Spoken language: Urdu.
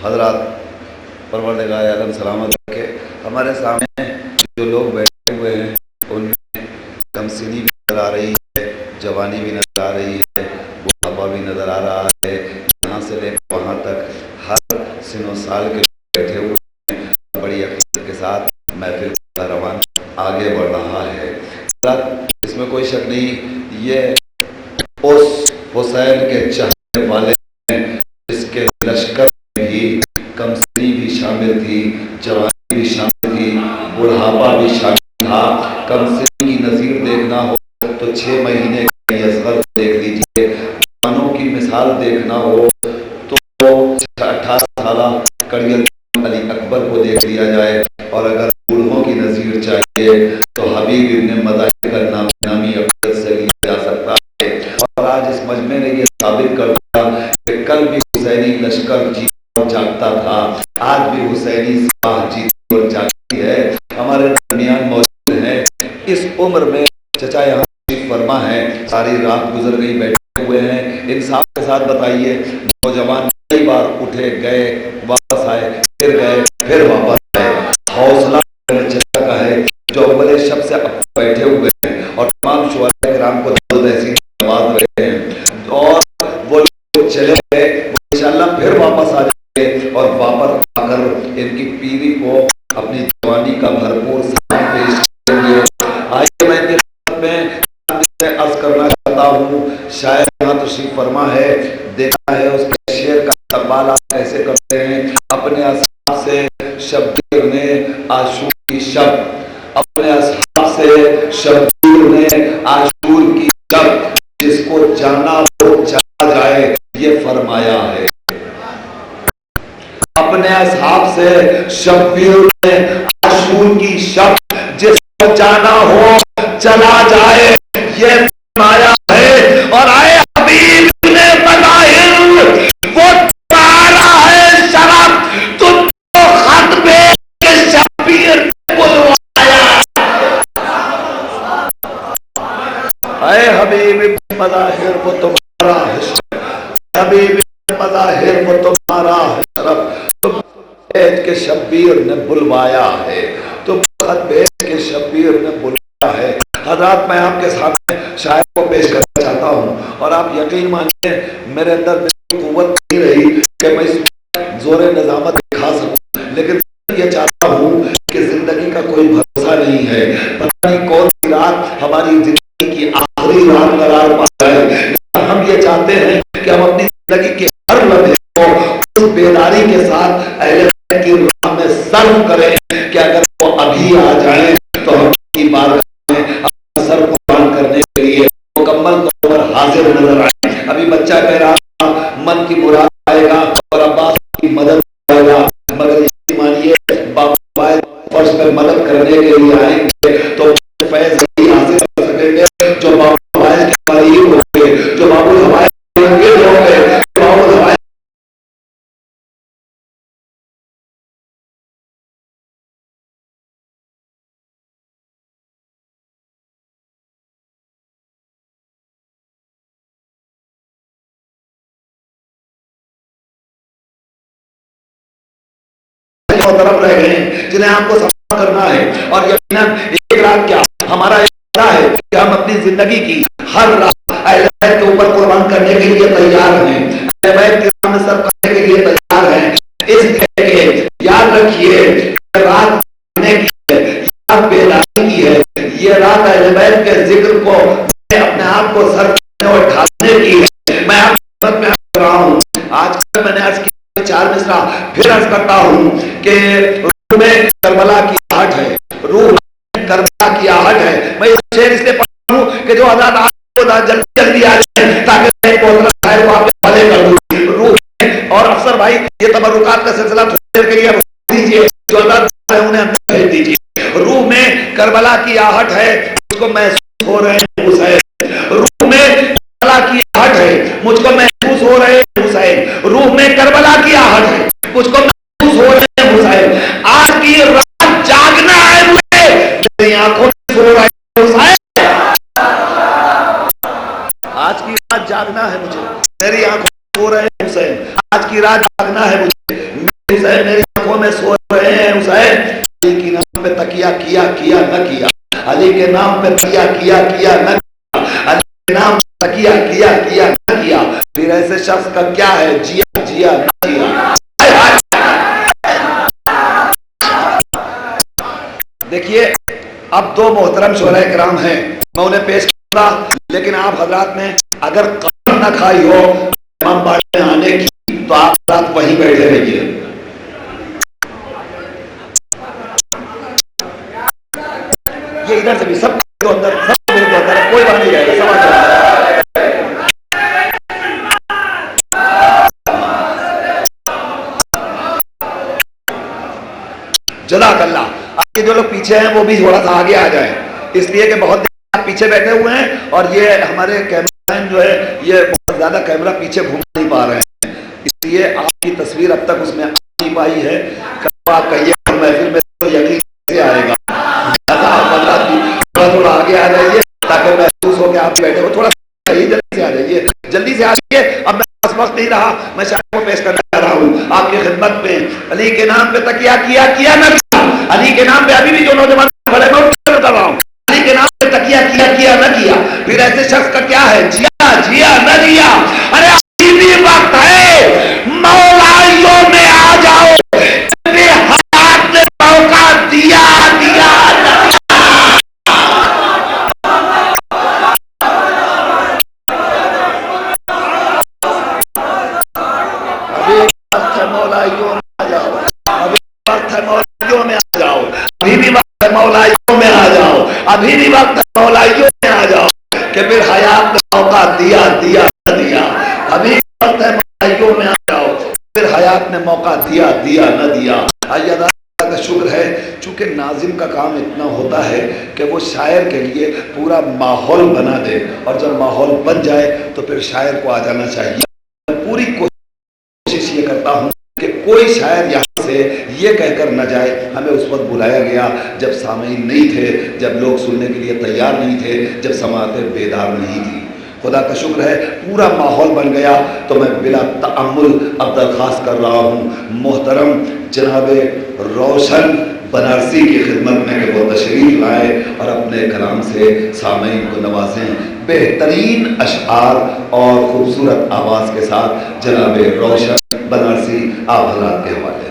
حضرات پروردگار عالم سلامت رکھے. ہمارے سامنے جو لوگ بیٹھے ہوئے ہیں ان میں کم سنی بھی نظر آ رہی ہے, جوانی بھی نظر آ رہی ہے, بڑھاپا بھی نظر آ رہا ہے. یہاں سے لے کر وہاں تک ہر سن و سال کے لوگ بیٹھے ہوئے ہیں. بڑی عقیدت کے ساتھ محفل کا روان آگے بڑھ رہا ہے. اس میں کوئی شک نہیں, یہ اس حسین کے چاہنے والے ہیں جس کے لشکر میں بھی کم سنی بھی شامل تھی, جوانی بھی شامل تھی, بڑھاپا بھی شامل تھا. کم سنی کی نظیر دیکھنا ہو تو 6 مہینے کا اصغر کو دیکھ لیجیے. جوانوں کی مثال دیکھنا ہو تو 18 سالہ کڑیل علی اکبر کو دیکھ لیا جائے, اور اگر بوڑھوں کی نظیر چاہیے تو حبیب ابن مظاہر کا نامی عبدت سے لیا جا سکتا ہے. اور آج اس مجمع نے یہ ثابت کر دیا کہ کل بھی حسینی لشکر جیتا اور جاگتا تھا, آج بھی حسینی سپاہ جیتی اور جاگتی ہے. ہمارے درمیان موجود ہیں اس عمر میں چچا یہاں تشریف فرما ہے, ساری رات گزر گئی بیٹھے ہوئے ہیں. انصاف کے ساتھ بتائیے, نوجوان کئی بار اٹھے گئے واپس آئے, پھر گئے پھر واپس آئے. حوصلہ چچا کا ہے جو اول شب سے اب بیٹھے ہوئے ہیں اور تمام شعراء کرام کو تحسین نواز رہے ہیں, اور وہ لوگ چلے گئے وہ انشاءاللہ پھر واپس آ جائیں گے, اور واپس آ کر ان کی پیری کو اپنی جوانی کا بھرپور سلام پیش کریں گے. آئیے میں ان کے عرض کرنا چاہتا ہوں, شاید یہاں تشریف فرما ہے, دیکھا ہے اس کے شعر کا استقبال آپ کیسے کرتے ہیں. اپنے اصحاب سے شبیر نے عاشور کی شب, اپنے اصحاب سے شبیر نے عاشور کی شب, جس کو جانا وہ چلا جائے یہ فرمایا ہے. اپنے اصحاب سے شبیر نے عاشور کی شب, جس کو جانا ہو چلا جائے یہ فرمایا ہے. اور آئے حبیب نے مظاہر وہ تمہارا ہے شرف, تم کو خط بھیج کے شبیر نے بلوایا. اے حبیب مظاہر وہ تمہارا ہے شرف, حبیب مظاہر وہ تمہارا ہے شرف, تم بھیج کے شبیر نے بلوایا ہے, تم خط بھیج کے شبیر نے بلوایا ہے. حضرات میں آپ کے سامنے شاعر کو پیش کرنا چاہتا ہوں, اور آپ یقین مانیے میرے اندر قوت نہیں رہی کہ میں اس زور نظامت دکھا سکوں, لیکن یہ چاہتا ہوں کہ زندگی کا کوئی بھروسہ نہیں ہے, پتہ نہیں کون سی رات ہماری زندگی کی آخری رات قرار پا جائے. ہم یہ چاہتے ہیں کہ ہم اپنی زندگی کے ہر لمحے کو اس بیداری کے ساتھ اہل بیت کی راہ میں صرف کریں کہ اگر وہ ابھی آ جائیں تو ہم کی بارگاہ میں اپنا سر قربان کرنے کے لیے مکمل طور پر حاضر نظر آئے. ابھی بچہ کہہ رہا من کی مراد آئے گا اور عباس کی مدد آئے گا, مگر یہ مانیے بابو فرض پر مدد کرنے کے لیے آئیں گے تو فیض ہی حاصل کر سکیں گے جو بابو حوائج کے قریب ہوں گے, جو بابو حوائج کے قریب ہوں گے, جو بابو حوائج طرف رہ گئے ہیں جنہیں آپ کو سفر کرنا ہے. اور یقیناً ایک رات کیا ہمارا ارادہ ہے کہ ہم اپنی زندگی کی ہر رات اہل بیت کے اوپر قربان کرنے کے لیے تیار ہیں, اہل بیت کے سامنے سر کرنے کے لیے تیار ہیں. اس لیے کہ یاد رکھیے رات کی ہے, رات بیداری کی ہے, یہ رات اہل بیت کے ذکر کو اپنے آپ کو سر کرنے اور ڈھالنے کی ہے. میں آپ کی خدمت میں کر رہا ہوں. آج کل میں نے عرض کی 4 مصرع پھر عرض کرتا ہوں کہ روح میں کربلا کی آہٹ ہے, روح میں کربلا کی آہٹ ہے. میں یہ شعر اس لیے پڑھتا ہوں کہ جو آزاد آج جلدی جلدی آ جائیں تاکہ میں پہنچنا شاعر کو آپ کے حوالے کر دوں. روح میں, اور افسر بھائی یہ تبرکات کا سلسلہ تھوڑی دیر کے لیے روک دیجیے, جو آزاد ہے انہیں اندر بھیج دیجیے. روح میں کربلا کی آہٹ ہے, اس کو محسوس ہو رہے ہیں حسین. روح میں کربلا کی آہٹ ہے, مجھ کو محسوس ہو رہے ہیں حسین. روح میں کربلا کی آہٹ ہے, مجھ کو محسوس ہو رہے ہیں حسین. آج کی رات جاگنا ہے مجھے, میری آنکھوں میں سو رہے ہیں حسین. آج کی رات جاگنا ہے مجھے, میری آنکھوں میں سو رہے ہیں حسین. آج کی رات جاگنا ہے مجھے, حسین میری آنکھوں میں سو رہے ہیں حسین، علی کے نام پہ تکیہ کیا کیا نہ کیا، علی کے نام پہ تکیہ کیا کیا نہ کیا، علی کے نام پہ تکیہ کیا کیا نہ کیا، پھر ایسے شخص کا کیا ہے جیا جیا نہ جیا۔ دیکھیے اب دو محترم شہرائے کرام ہیں، میں انہیں پیش کروں گا، لیکن آپ حضرات نے اگر قسم نہ کھائی ہو امام باڑے میں آنے کی تو آپ حضرات وہیں بیٹھے رہیے۔ یہ ادھر سے بھی سب کو اندر، سب کو اندر، کوئی بات نہیں جائے گا، سب آ جائے گا۔ جزاک اللہ۔ آگے جو لوگ پیچھے ہیں وہ بھی تھوڑا سا آگے آ جائیں، اس لیے کہ بہت پیچھے بیٹھے ہوئے ہیں اور یہ ہمارے کیمرہ مین جو ہے یہ بہت زیادہ کیمرہ پیچھے گھوم نہیں پا رہے ہیں، اس لیے آپ کی تصویر اب تک اس میں آ نہیں پائی ہے۔ آپ کہیے محفل میں تو یقین سے آئے گا، تھوڑا تھوڑا آگے آ جائیے تاکہ محسوس ہو کہ آپ بیٹھے ہو، تھوڑا جلدی سے آ جائیے، جلدی سے آئیے۔ اب میں پاس وقت نہیں رہا، میں شاعر کو پیش کرنا چاہ رہا ہوں آپ کی خدمت میں۔ علی کے نام پہ تکیہ کیا کیا نہ کیا، علی کے نام پہ ابھی بھی جو نوجوان کھڑے میں کر رہا ہوں، علی کے نام پہ تکیہ کیا کیا نہ کیا، پھر ایسے شخص کا کیا ہے جیا جیا نہ جیا۔ ارے ابھی بھی وقت ہے، مولائیوں میں آ جاؤ، حیات نے موقع دیا دیا نہ دیا۔ ابھی وقت ہے مولائیوں میں آ جاؤ، ابھی وقت ہے مولائیوں میں آ جاؤ، ابھی بھی وقت ہے مولائیوں میں آ جاؤ، ابھی بھی وقت ہے مولائیوں میں آ جاؤ کہ پھر حیات نے موقع دیا دیا نہ دیا۔ ابھی وقت ہے مولائیوں میں آ جاؤ، پھر حیات نے موقع دیا دیا نہ دیا۔ آئیے اللہ کا شکر ہے چونکہ ناظم کا کام اتنا ہوتا ہے کہ وہ شاعر کے لیے پورا ماحول بنا دے، اور جب ماحول بن جائے تو پھر شاعر کو آ جانا چاہیے۔ میں پوری کوشش یہ کرتا ہوں کہ کوئی شاعر یہاں سے یہ کہہ کر نہ جائے ہمیں اس وقت بلایا گیا جب سامعین نہیں تھے، جب لوگ سننے کے لیے تیار نہیں تھے، جب سماعتیں بیدار نہیں تھی۔ خدا کا شکر ہے پورا ماحول بن گیا، تو میں بلا تأمل اب درخواست کر رہا ہوں محترم جناب روشن بنارسی کی خدمت میں کہ وہ تشریف لائے اور اپنے کلام سے سامعین کو نوازیں۔ بہترین اشعار اور خوبصورت آواز کے ساتھ جناب روشن بنارسی آپ حضرات کے حوالے۔